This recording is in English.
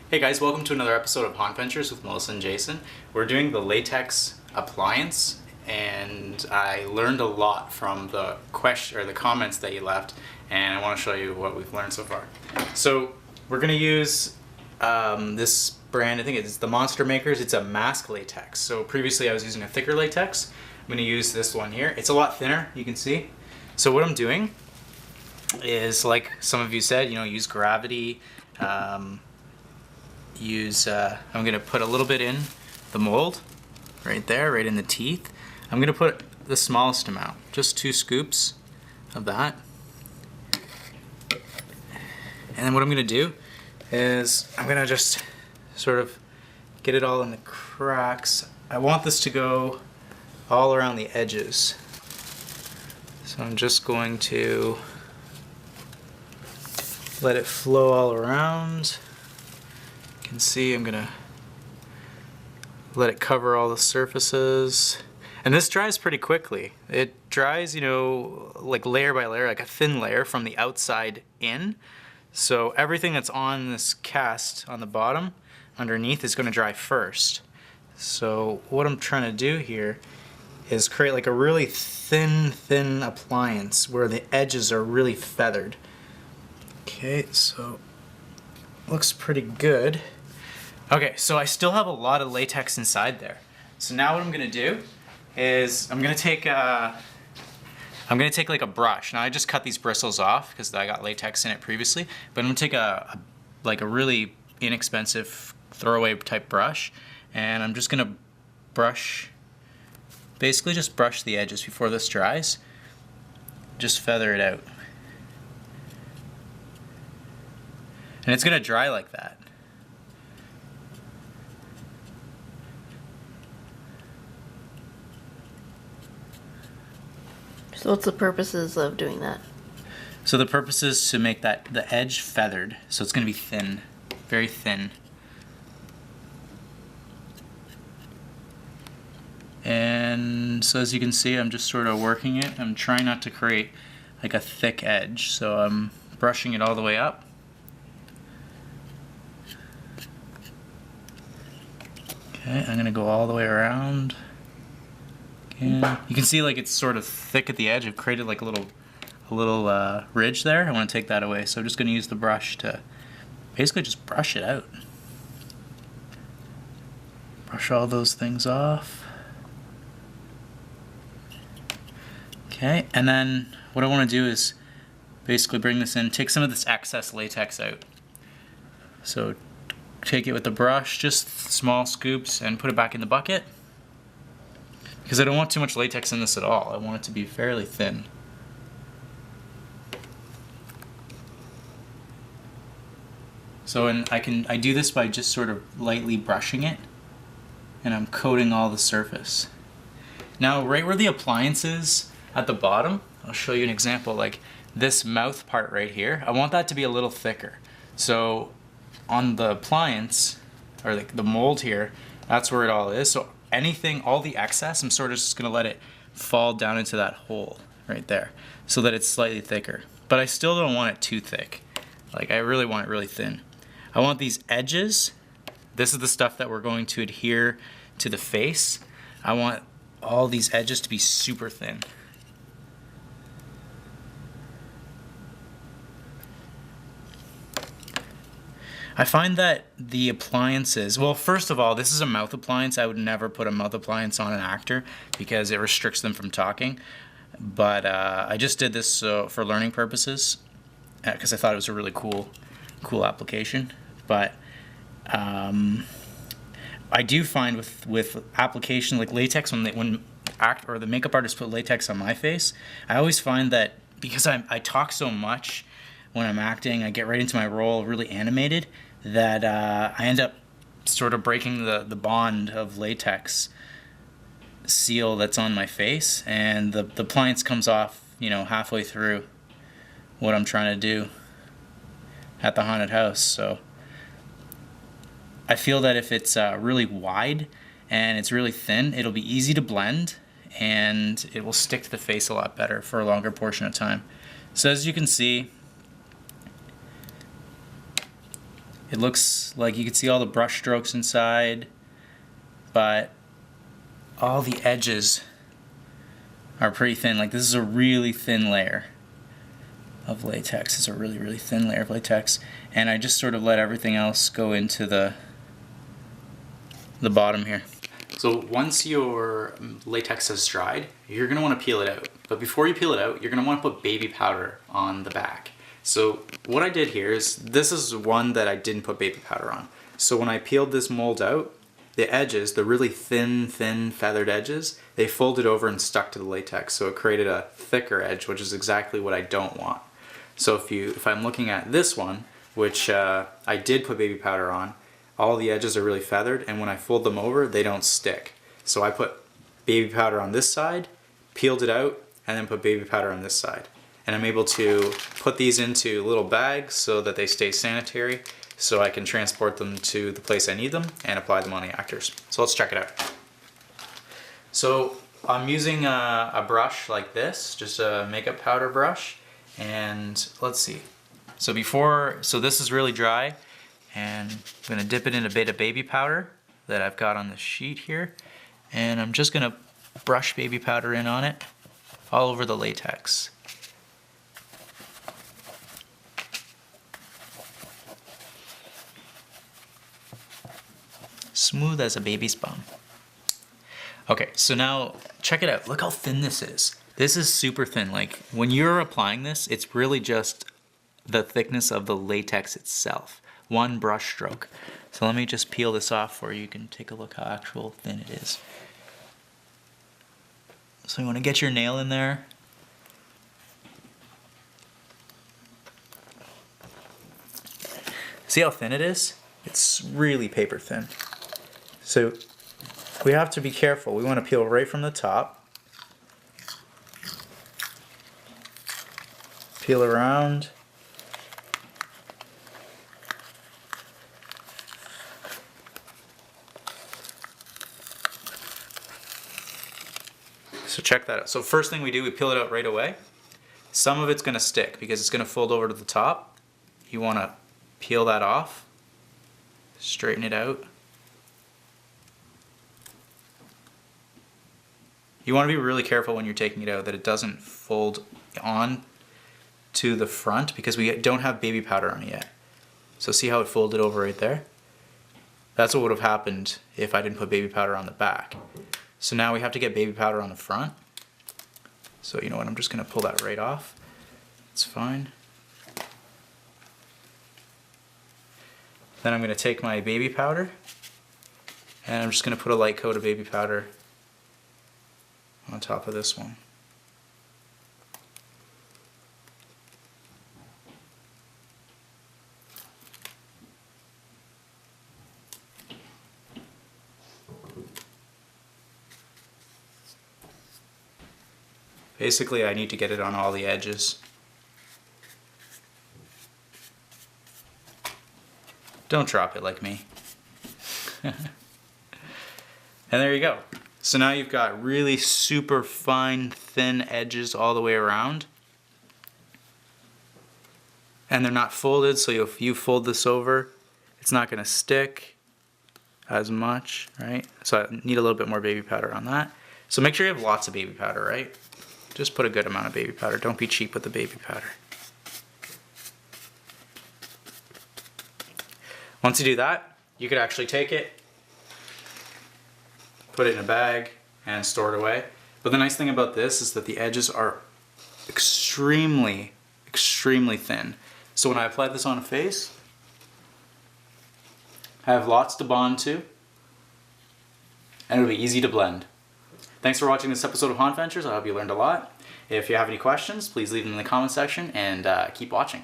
Hey guys, welcome to another episode of Haunt Ventures with Melissa and Jason. We're doing the latex appliance, and I learned a lot from the question or the comments that you left, and I want to show you what we've learned so far. So we're going to use this brand. I think it's the Monster Makers. It's a mask latex. So previously I was using a thicker latex. I'm going to use this one here. It's a lot thinner, you can see. So what I'm doing is, like some of you said, use gravity. I'm going to put a little bit in the mold right there, right in the teeth. I'm going to put the smallest amount, just 2 scoops of that. And then what I'm going to do is I'm going to just sort of get it all in the cracks. I want this to go all around the edges. So I'm just going to let it flow all around. You can see I'm gonna let it cover all the surfaces, and this dries pretty quickly. It dries, like layer by layer, like a thin layer from the outside in. So everything that's on this cast on the bottom underneath is going to dry first. So what I'm trying to do here is create like a really thin appliance where the edges are really feathered. Okay, so looks pretty good. Okay, so I still have a lot of latex inside there. So now what I'm gonna do is I'm gonna take like a brush. Now I just cut these bristles off because I got latex in it previously, but I'm gonna take a really inexpensive throwaway type brush, and I'm just gonna basically just brush the edges before this dries. Just feather it out. And it's gonna dry like that. So what's the purposes of doing that? So the purpose is to make the edge feathered, so it's gonna be thin, very thin. And so as you can see, I'm just sort of working it. I'm trying not to create like a thick edge, so I'm brushing it all the way up. Okay, I'm gonna go all the way around. Again. You can see like it's sort of thick at the edge. I've created like a little ridge there. I want to take that away, so I'm just gonna use the brush to basically just brush it out. Brush all those things off. Okay, and then what I want to do is basically bring this in, take some of this excess latex out. So take it with the brush, just small scoops, and put it back in the bucket. Because I don't want too much latex in this at all. I want it to be fairly thin. So I do this by just sort of lightly brushing it, and I'm coating all the surface. Now right where the appliance is at the bottom, I'll show you an example, like this mouth part right here, I want that to be a little thicker. So on the appliance, or like the mold here, that's where it all is. So all the excess, I'm sort of just gonna let it fall down into that hole right there so that it's slightly thicker. But I still don't want it too thick. Like I really want it really thin. I want these edges, this is the stuff that we're going to adhere to the face. I want all these edges to be super thin. I find that the appliances, well, first of all, this is a mouth appliance. I would never put a mouth appliance on an actor because it restricts them from talking. But I just did this for learning purposes because I thought it was a really cool application. But I do find with application like latex, when the makeup artist put latex on my face, I always find that because I talk so much when I'm acting, I get right into my role, really animated, that I end up sort of breaking the bond of latex seal that's on my face, and the appliance comes off, halfway through what I'm trying to do at the haunted house. So I feel that if it's really wide and it's really thin, it'll be easy to blend and it will stick to the face a lot better for a longer portion of time. So as you can see, It looks like you can see all the brush strokes inside, but all the edges are pretty thin. Like, this is a really thin layer of latex. It's a really, really thin layer of latex. And I just sort of let everything else go into the bottom here. So once your latex has dried, you're gonna wanna peel it out. But before you peel it out, you're gonna wanna put baby powder on the back. So what I did here is, this is one that I didn't put baby powder on. So when I peeled this mold out, the edges, the really thin feathered edges, they folded over and stuck to the latex. So it created a thicker edge, which is exactly what I don't want. So if I'm looking at this one, which I did put baby powder on, all the edges are really feathered, and when I fold them over, they don't stick. So I put baby powder on this side, peeled it out, and then put baby powder on this side. And I'm able to put these into little bags so that they stay sanitary, so I can transport them to the place I need them and apply them on the actors. So let's check it out. So I'm using a brush like this, just a makeup powder brush, and let's see. So this is really dry, and I'm gonna dip it in a bit of baby powder that I've got on the sheet here, and I'm just gonna brush baby powder in on it all over the latex. Smooth as a baby's bum. Okay, so now check it out. Look how thin this is. This is super thin. Like, when you're applying this, it's really just the thickness of the latex itself. One brush stroke. So let me just peel this off for you. You can take a look how actual thin it is. So you want to get your nail in there. See how thin it is? It's really paper thin. So we have to be careful. We want to peel right from the top. Peel around. So check that out. So first thing we do, we peel it out right away. Some of it's going to stick because it's going to fold over to the top. You want to peel that off, straighten it out. You want to be really careful when you're taking it out that it doesn't fold on to the front, because we don't have baby powder on it yet. So see how it folded over right there? That's what would have happened if I didn't put baby powder on the back. So now we have to get baby powder on the front. So you know what, I'm just going to pull that right off. It's fine. Then I'm going to take my baby powder, and I'm just going to put a light coat of baby powder on top of this one. Basically, I need to get it on all the edges. Don't drop it like me. And there you go. So now you've got really super fine, thin edges all the way around. And they're not folded, so if you fold this over, it's not going to stick as much, right? So I need a little bit more baby powder on that. So make sure you have lots of baby powder, right? Just put a good amount of baby powder. Don't be cheap with the baby powder. Once you do that, you could actually take it, put it in a bag, and store it away. But the nice thing about this is that the edges are extremely, extremely thin. So when I apply this on a face, I have lots to bond to, and it'll be easy to blend. Thanks for watching this episode of Haunt Ventures. I hope you learned a lot. If you have any questions, please leave them in the comment section, and keep watching.